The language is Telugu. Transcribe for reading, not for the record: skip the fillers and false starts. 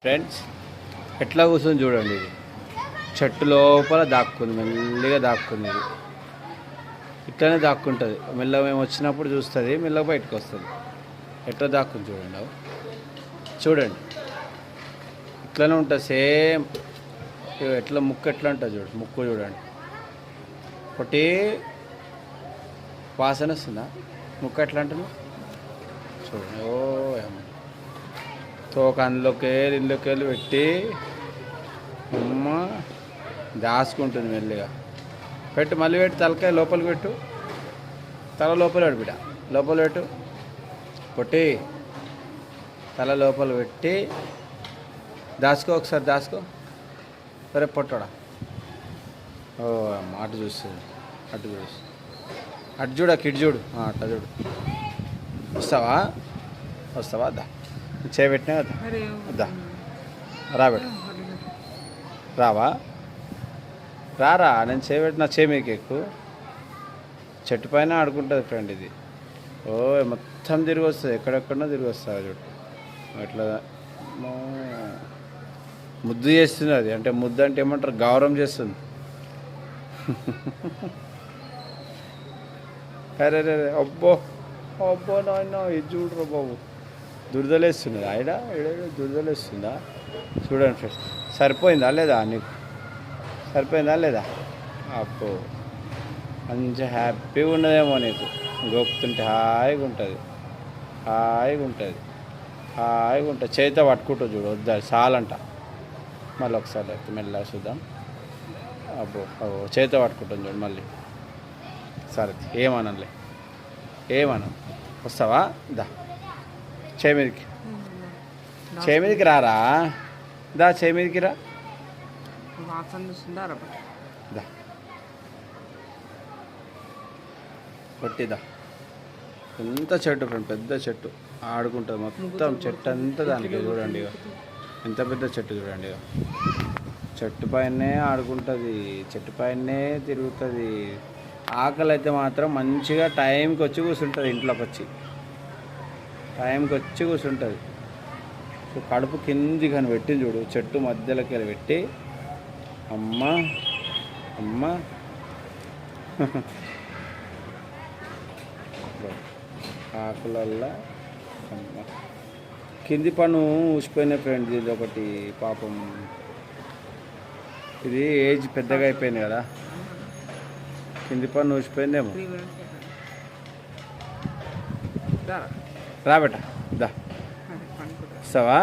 ఫ్రెండ్స్ ఎట్లా కూర్చొని చూడండి. ఇది చెట్టు లోపల దాక్కుంది, మెల్లిగా దాక్కుంది. ఇది ఇట్లనే దాక్కుంటుంది. మెల్లగా మేము వచ్చినప్పుడు చూస్తుంది, మెల్లగా బయటకు వస్తుంది. ఎట్లా దాక్కుంది చూడండి. చూడండి ఇట్లనే ఉంటుంది సేమ్. ఎట్లా ముక్కు ఎట్లా ఉంటుంది చూడండి. ముక్కు చూడండి, ఒకటి వాసన వస్తుందా? ముక్కు ఎట్లా అంటున్నావు చూడండి. ఓ తోక అందులోకి ఇల్లుకి వెళ్ళి పెట్టి అమ్మ దాచుకుంటుంది మెల్లిగా. పెట్టు, మళ్ళీ పెట్టు, తలకాయ లోపలికి పెట్టు, తల లోపల పెట్టు బిడ్డ, లోపల పెట్టు, పొట్టి తల లోపల పెట్టి దాచుకో, ఒకసారి దాచుకో. సరే పొట్టడా. ఓ అమ్మ అటు చూస్తుంది, అటు చూస్తుంది, అటు చూడు, కిడ్ చూడు, అట్లా చూడు. వస్తావా? వస్తావా? అద్దా చేయబెట్టినా కదా, అద్దా రాబెట్టు. రావా? రారా, నేను చేయబెట్టిన మీకు ఎక్కువ. చెట్టు పైన ఆడుకుంటుంది ఫ్రెండ్ ఇది. ఓ మొత్తం తిరిగి వస్తుంది, ఎక్కడెక్కడో తిరిగి వస్తుంది చూడు. అట్లా ముద్దు చేస్తుంది అది. అంటే ముద్దు అంటే ఏమంటారు, గౌరవం చేస్తుంది. అరే రే అబ్బో అబ్బో నాయన, ఇది చూడరా బాబు, దురదలేస్తున్నది. ఆయన దురదలేస్తుందా? చూడండి ఫ్రెండ్స్, సరిపోయిందా లేదా నీకు? సరిపోయిందా లేదా? అబ్బో మంచిగా హ్యాపీగా ఉన్నదేమో నీకు. గోపుతుంటే హాయిగా ఉంటుంది, హాయిగా ఉంటుంది, హాయిగా ఉంటుంది. చేతితో పట్టుకుంటూ చూడు, వద్దా చాలంట. మళ్ళీ ఒకసారి అయితే మెల్లగా చూద్దాం. అబ్బో అబ్బో చేతితో పట్టుకుంటాం చూడు మళ్ళీ. సరే ఏమనలే, ఏమనం. వస్తావా? దా చేయి మీదకి, చేయి మీదకి రారా, దా చేయి మీదకి రా, దా కొట్టిదా. ఎంత చెట్టు ఫ్రెండ్, పెద్ద చెట్టు ఆడుకుంటుంది మొత్తం. చెట్టు అంతా దానికి చూడండి, ఎంత పెద్ద చెట్టు చూడండి. చెట్టు పైనే ఆడుకుంటుంది, చెట్టు పైనే తిరుగుతుంది. ఆకలి అయితే మాత్రం మంచిగా టైంకి వచ్చి కూర్చుంటుంది, ఇంట్లోకి వచ్చి టైంకి వచ్చి కూర్చుంటుంది. సో కడుపు కింది కానీ పెట్టి చూడు, చెట్టు మధ్యలోకి వెళ్ళి పెట్టి అమ్మ అమ్మ ఆకులల్లా అమ్మ. కింది పన్ను ఊసిపోయిన ఫ్రెండ్, ఇది ఒకటి పాపం. ఇది ఏజ్ పెద్దగా అయిపోయింది కదా, కింది పన్ను ఊసిపోయిందేమో. రాబెట్ట దా, వస్తావా?